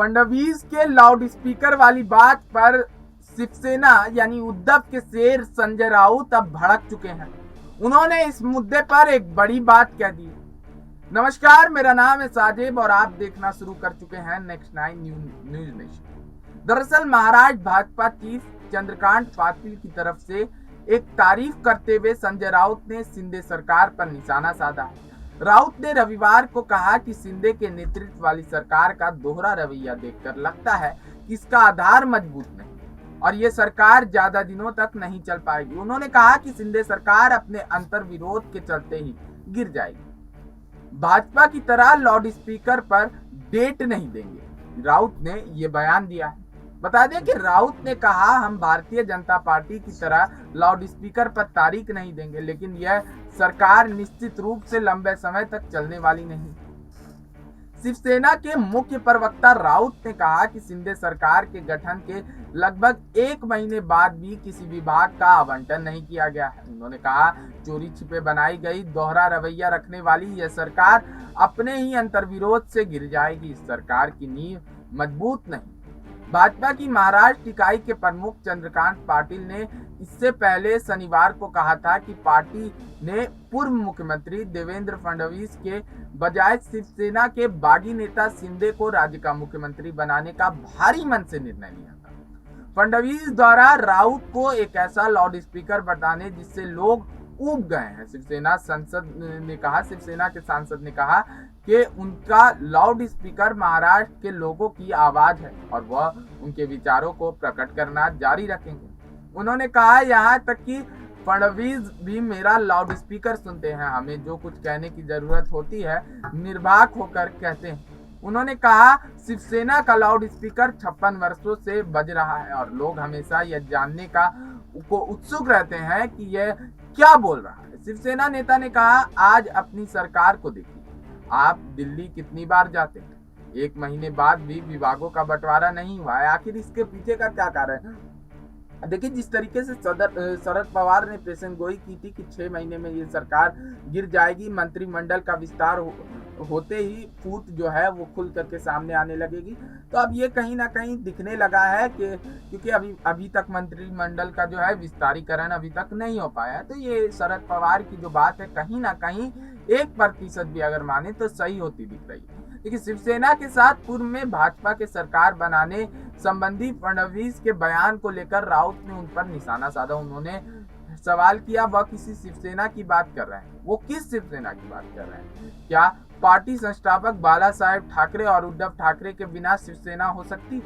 फडणवीस के loud speaker वाली बात पर शिवसेना यानी उद्धव के शेर संजय राउत अब भड़क चुके हैं। उन्होंने इस मुद्दे पर एक बड़ी बात कह दी। नमस्कार, मेरा नाम है साजिब और आप देखना शुरू कर चुके हैं नेक्स्ट 9 न्यूज नेशन। दरअसल महाराष्ट्र भाजपा चीफ चंद्रकांत पाटिल की तरफ से एक तारीफ करते हुए संजय राउत ने शिंदे सरकार पर निशाना साधा है। राउत ने रविवार को कहा कि शिंदे के नेतृत्व वाली सरकार का दोहरा रवैया देखकर लगता है कि इसका आधार मजबूत नहीं और ये सरकार ज्यादा दिनों तक नहीं चल पाएगी। उन्होंने कहा कि शिंदे सरकार अपने अंतर विरोध के चलते ही गिर जाएगी। भाजपा की तरह लाउड स्पीकर पर डेट नहीं देंगे, राउत ने ये बयान दिया है। बता दें कि राउत ने कहा, हम भारतीय जनता पार्टी की तरह लाउड स्पीकर पर तारीख नहीं देंगे, लेकिन यह सरकार निश्चित रूप से लंबे समय तक चलने वाली नहीं। शिवसेना के मुख्य प्रवक्ता राउत ने कहा कि शिंदे सरकार के गठन के लगभग 1 महीने बाद भी किसी विभाग का आवंटन नहीं किया गया है। उन्होंने कहा, चोरी छिपे बनाई गई दोहरा रवैया रखने वाली यह सरकार अपने ही अंतर्विरोध से गिर जाएगी। इस सरकार की नींव मजबूत नहीं। भाजपा की महाराष्ट्र इकाई के प्रमुख चंद्रकांत पाटिल ने इससे पहले शनिवार को कहा था कि पार्टी ने पूर्व मुख्यमंत्री देवेंद्र फडणवीस के बजाय शिवसेना के बागी नेता शिंदे को राज्य का मुख्यमंत्री बनाने का भारी मन से निर्णय लिया था। फडणवीस द्वारा राउत को एक ऐसा लाउड स्पीकर बताने जिससे लोग ऊब गए हैं। शिवसेना के सांसद ने कहा कि उनका लाउड स्पीकर महाराष्ट्र के लोगों की आवाज है और वह उनके विचारों को प्रकट करना जारी रखेंगे। उन्होंने कहा, यहाँ तक कि फडणवीस भी मेरा लाउड स्पीकर सुनते हैं। हमें जो कुछ कहने की जरूरत होती है निर्बाक होकर कहते हैं। उन्होंने कहा, शिवसेना का लाउड स्पीकर 56 वर्षों से बज रहा है और लोग हमेशा यह जानने को उत्सुक रहते हैं कि यह क्या बोल रहा है। शिवसेना नेता ने कहा, आज अपनी सरकार को देखिए, आप दिल्ली कितनी बार जाते हैं, 1 महीने बाद भी विभागों का बंटवारा नहीं हुआ है। आखिर इसके पीछे का क्या कारण है? देखिए, जिस तरीके से शरद पवार ने पेशन गोई की थी कि 6 महीने में ये सरकार गिर जाएगी, मंत्रिमंडल का विस्तार होते ही फूट जो है वो खुल करके सामने आने लगेगी। तो अब ये कहीं ना कहीं दिखने लगा है कि क्योंकि अभी तक मंत्रिमंडल का जो है विस्तारीकरण अभी तक नहीं हो पाया है, तो ये शरद पवार की जो बात है कहीं ना कहीं 1% भी अगर माने तो सही होती दिख रही है। लेकिन शिवसेना के साथ पूर्व में भाजपा के सरकार बनाने संबंधी फडणवीस के बयान को लेकर राउत ने उन पर निशाना साधा। उन्होंने सवाल किया, वह किसी शिवसेना की बात कर रहे हैं, वो किस शिवसेना की बात कर रहे हैं? क्या पार्टी संस्थापक बाला साहेब ठाकरे और उद्धव ठाकरे के बिना शिवसेना हो सकती?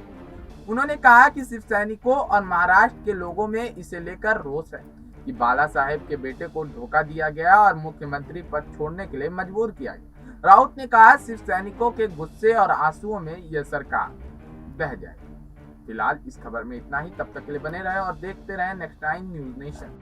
उन्होंने कहा कि शिव सैनिकों और महाराष्ट्र के लोगों में इसे लेकर रोष है कि बाला साहेब के बेटे को धोखा दिया गया और मुख्यमंत्री पद छोड़ने के लिए मजबूर किया गया। राउत ने कहा, शिव सैनिकों के गुस्से और आंसुओं में यह सरकार बह जाए। फिलहाल इस खबर में इतना ही। तब तक के लिए बने रहे और देखते रहे नेक्स्ट टाइम न्यूज नेशन।